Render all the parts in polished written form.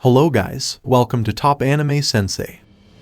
Hello guys, welcome to Top Anime Sensei.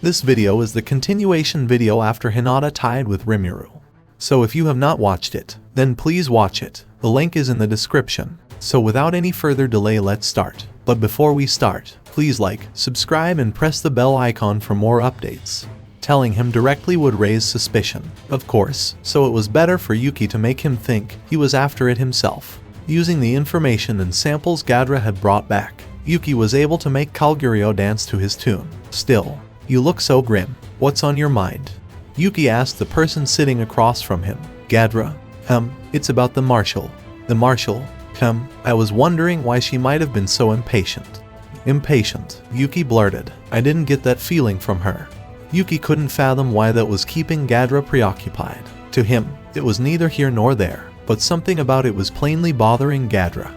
This video is the continuation video after Hinata tied with Rimuru. So if you have not watched it, then please watch it. The link is in the description. So without any further delay, let's start. But before we start, please like, subscribe and press the bell icon for more updates. Telling him directly would raise suspicion, of course, so it was better for Yuki to make him think he was after it himself. Using the information and samples Gadra had brought back, Yuki was able to make Kalguryo dance to his tune. Still, you look so grim. What's on your mind? Yuki asked the person sitting across from him. Gadra, it's about the marshal. The marshal, I was wondering why she might have been so impatient. Impatient, Yuki blurted. I didn't get that feeling from her. Yuki couldn't fathom why that was keeping Gadra preoccupied. To him, it was neither here nor there, but something about it was plainly bothering Gadra.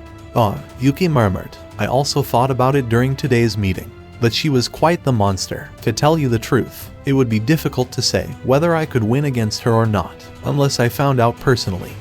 Yuki murmured. I also thought about it during today's meeting, but she was quite the monster. To tell you the truth, it would be difficult to say whether I could win against her or not, unless I found out personally.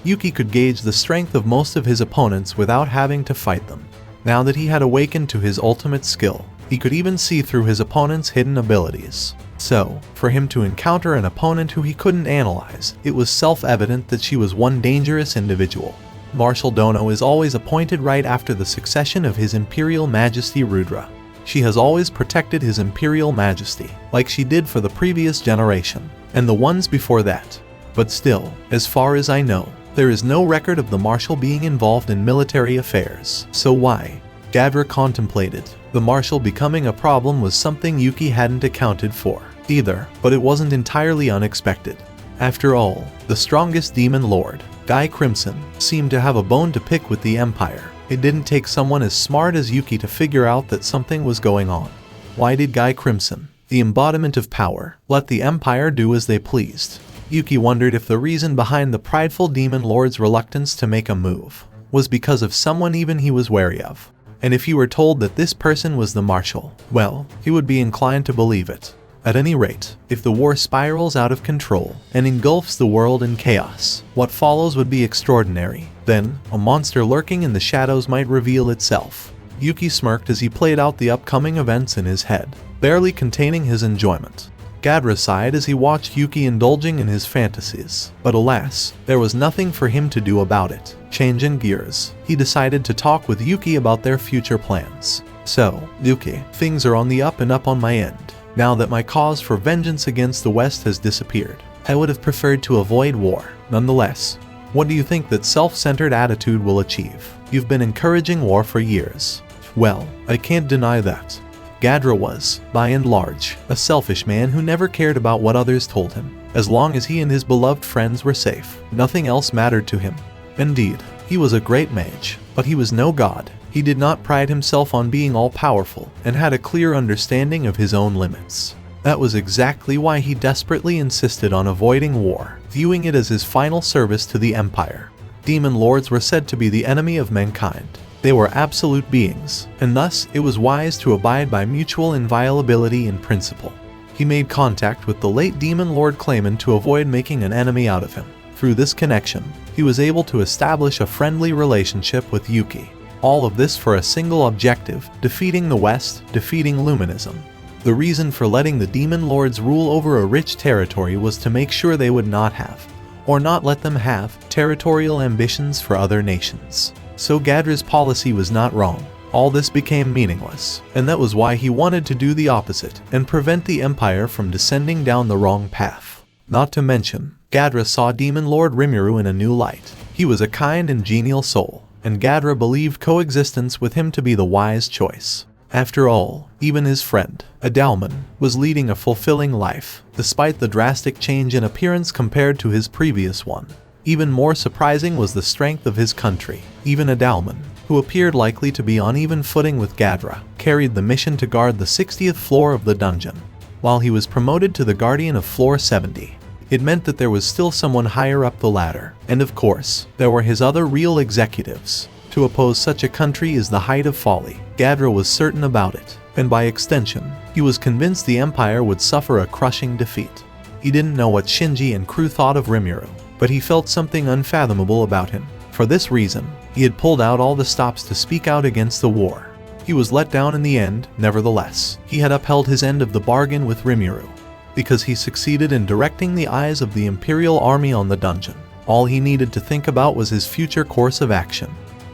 Yuki could gauge the strength of most of his opponents without having to fight them. Now that he had awakened to his ultimate skill, he could even see through his opponent's hidden abilities. So, for him to encounter an opponent who he couldn't analyze, it was self-evident that she was one dangerous individual. Marshal Dono is always appointed right after the succession of His Imperial Majesty Rudra. She has always protected His Imperial Majesty, like she did for the previous generation, and the ones before that. But still, as far as I know, there is no record of the Marshal being involved in military affairs. So why? Gadra contemplated. The Marshal becoming a problem was something Yuki hadn't accounted for either, but it wasn't entirely unexpected. After all, the strongest demon lord, Guy Crimson, seemed to have a bone to pick with the Empire. It didn't take someone as smart as Yuki to figure out that something was going on. Why did Guy Crimson, the embodiment of power, let the Empire do as they pleased? Yuki wondered if the reason behind the prideful demon lord's reluctance to make a move was because of someone even he was wary of. And if he were told that this person was the Marshal, well, he would be inclined to believe it. At any rate, if the war spirals out of control and engulfs the world in chaos, what follows would be extraordinary. Then, a monster lurking in the shadows might reveal itself. Yuki smirked as he played out the upcoming events in his head, barely containing his enjoyment. Gadra sighed as he watched Yuki indulging in his fantasies, but alas, there was nothing for him to do about it. Changing gears, he decided to talk with Yuki about their future plans. So, Yuki, things are on the up and up on my end. Now that my cause for vengeance against the West has disappeared, I would have preferred to avoid war. Nonetheless, what do you think that self-centered attitude will achieve? You've been encouraging war for years. Well, I can't deny that. Gadra was, by and large, a selfish man who never cared about what others told him. As long as he and his beloved friends were safe, nothing else mattered to him. Indeed, he was a great mage, but he was no god. He did not pride himself on being all-powerful and had a clear understanding of his own limits. That was exactly why he desperately insisted on avoiding war, viewing it as his final service to the Empire. Demon lords were said to be the enemy of mankind. They were absolute beings, and thus it was wise to abide by mutual inviolability in principle. He made contact with the late demon lord Claimant to avoid making an enemy out of him. Through this connection, he was able to establish a friendly relationship with Yuki. All of this for a single objective, defeating the West, defeating Luminism. The reason for letting the demon lords rule over a rich territory was to make sure they would not have, or not let them have, territorial ambitions for other nations. So Gadra's policy was not wrong. All this became meaningless, and that was why he wanted to do the opposite and prevent the Empire from descending down the wrong path. Not to mention, Gadra saw Demon Lord Rimuru in a new light. He was a kind and genial soul, and Gadra believed coexistence with him to be the wise choice. After all, even his friend, Adalman, was leading a fulfilling life, despite the drastic change in appearance compared to his previous one. Even more surprising was the strength of his country. Even Adalman, who appeared likely to be on even footing with Gadra, carried the mission to guard the 60th floor of the dungeon. While he was promoted to the guardian of floor 70, it meant that there was still someone higher up the ladder, and of course, there were his other real executives. To oppose such a country is the height of folly. Gadra was certain about it, and by extension, he was convinced the Empire would suffer a crushing defeat. He didn't know what Shinji and crew thought of Rimuru, but he felt something unfathomable about him. For this reason, he had pulled out all the stops to speak out against the war. He was let down in the end. Nevertheless, he had upheld his end of the bargain with Rimuru. Because he succeeded in directing the eyes of the Imperial Army on the dungeon, all he needed to think about was his future course of action.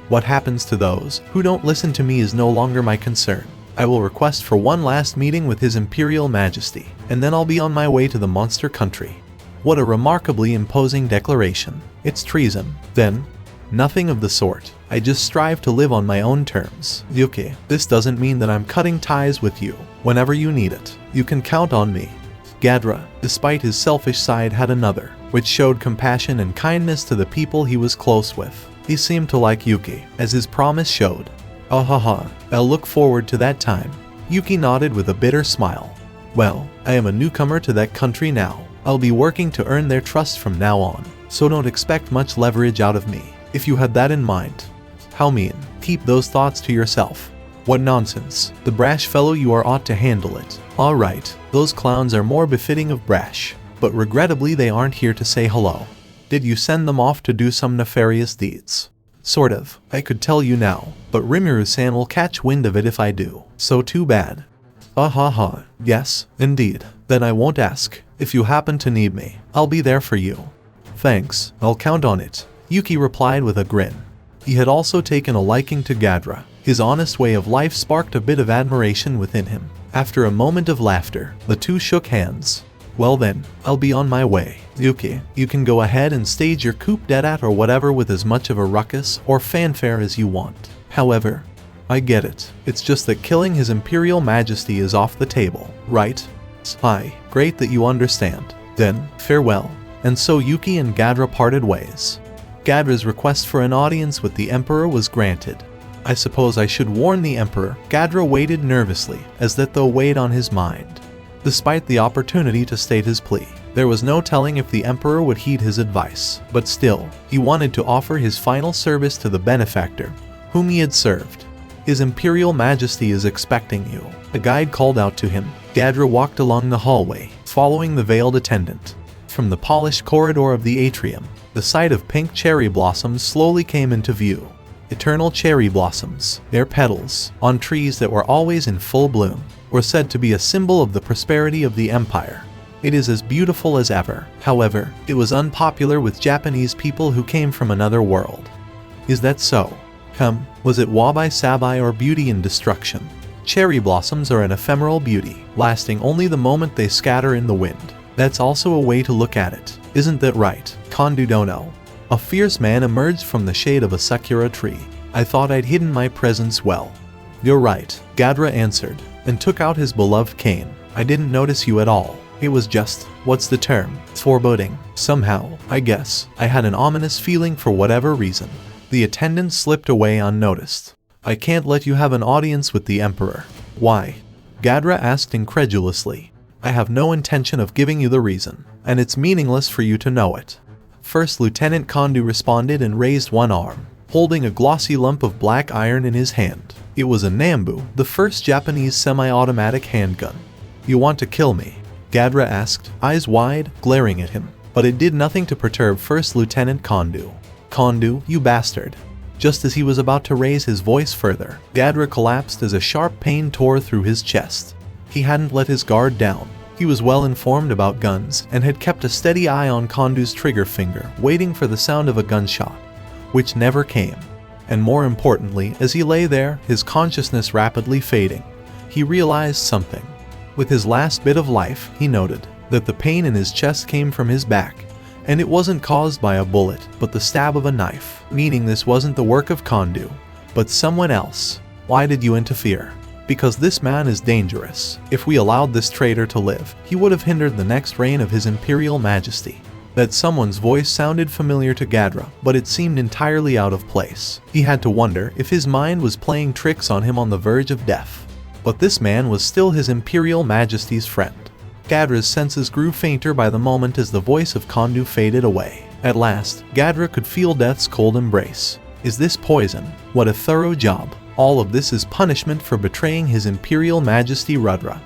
What happens to those who don't listen to me is no longer my concern. I will request for one last meeting with His Imperial Majesty, and then I'll be on my way to the monster country. What a remarkably imposing declaration. It's treason, then? Nothing of the sort. I just strive to live on my own terms. Yuki, this doesn't mean that I'm cutting ties with you. Whenever you need it, you can count on me. Gadra, despite his selfish side, had another, which showed compassion and kindness to the people he was close with. He seemed to like Yuki, as his promise showed. Ahaha, I'll look forward to that time. Yuki nodded with a bitter smile. Well, I am a newcomer to that country now. I'll be working to earn their trust from now on, so don't expect much leverage out of me, if you had that in mind. How mean. Keep those thoughts to yourself. What nonsense. The brash fellow you are ought to handle it. Alright, those clowns are more befitting of brash, but regrettably they aren't here to say hello. Did you send them off to do some nefarious deeds? Sort of. I could tell you now, but Rimuru-san will catch wind of it if I do. So too bad. Ahaha, yes, indeed. Then I won't ask. If you happen to need me, I'll be there for you. Thanks, I'll count on it, Yuki replied with a grin. He had also taken a liking to Gadra. His honest way of life sparked a bit of admiration within him. After a moment of laughter, the two shook hands. Well then, I'll be on my way. Yuki, you can go ahead and stage your coup d'etat or whatever with as much of a ruckus or fanfare as you want. However, I get it. It's just that killing His Imperial Majesty is off the table, right? Aye, great that you understand. Then, farewell. And so Yuki and Gadra parted ways. Gadra's request for an audience with the Emperor was granted. I suppose I should warn the Emperor. Gadra waited nervously, as that though weighed on his mind. Despite the opportunity to state his plea, there was no telling if the Emperor would heed his advice, but still, he wanted to offer his final service to the benefactor, whom he had served. His Imperial Majesty is expecting you. A guide called out to him. Gadra walked along the hallway, following the veiled attendant. From the polished corridor of the atrium, the sight of pink cherry blossoms slowly came into view. Eternal cherry blossoms, their petals, on trees that were always in full bloom, were said to be a symbol of the prosperity of the empire. It is as beautiful as ever. However, it was unpopular with Japanese people who came from another world. Is that so? Was it wabi-sabi or beauty in destruction? Cherry blossoms are an ephemeral beauty, lasting only the moment they scatter in the wind. That's also a way to look at it. Isn't that right, Kondu Dono? A fierce man emerged from the shade of a sakura tree. I thought I'd hidden my presence well. You're right, Gadra answered, and took out his beloved cane. I didn't notice you at all. It was just, what's the term? Foreboding. Somehow, I guess, I had an ominous feeling for whatever reason. The attendant slipped away unnoticed. I can't let you have an audience with the Emperor. Why? Gadra asked incredulously. I have no intention of giving you the reason, and it's meaningless for you to know it. First Lieutenant Kondu responded and raised one arm, holding a glossy lump of black iron in his hand. It was a Nambu, the first Japanese semi-automatic handgun. You want to kill me? Gadra asked, eyes wide, glaring at him. But it did nothing to perturb First Lieutenant Kondu. Kondu, you bastard. Just as he was about to raise his voice further, Gadra collapsed as a sharp pain tore through his chest. He hadn't let his guard down. He was well informed about guns and had kept a steady eye on Kondu's trigger finger, waiting for the sound of a gunshot, which never came. And more importantly, as he lay there, his consciousness rapidly fading, he realized something. With his last bit of life, he noted that the pain in his chest came from his back, and it wasn't caused by a bullet, but the stab of a knife, meaning this wasn't the work of Kondu, but someone else. Why did you interfere? Because this man is dangerous. If we allowed this traitor to live, he would have hindered the next reign of His Imperial Majesty. That someone's voice sounded familiar to Gadra, but it seemed entirely out of place. He had to wonder if his mind was playing tricks on him on the verge of death. But this man was still His Imperial Majesty's friend. Gadra's senses grew fainter by the moment as the voice of Kondu faded away. At last, Gadra could feel death's cold embrace. Is this poison? What a thorough job. All of this is punishment for betraying His Imperial Majesty Rudra.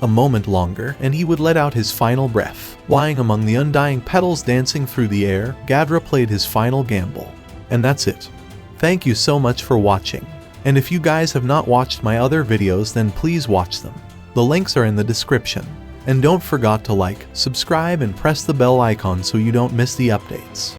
A moment longer, and he would let out his final breath. Lying among the undying petals dancing through the air, Gadra played his final gamble. And that's it. Thank you so much for watching. And if you guys have not watched my other videos, then please watch them. The links are in the description. And don't forget to like, subscribe and press the bell icon so you don't miss the updates.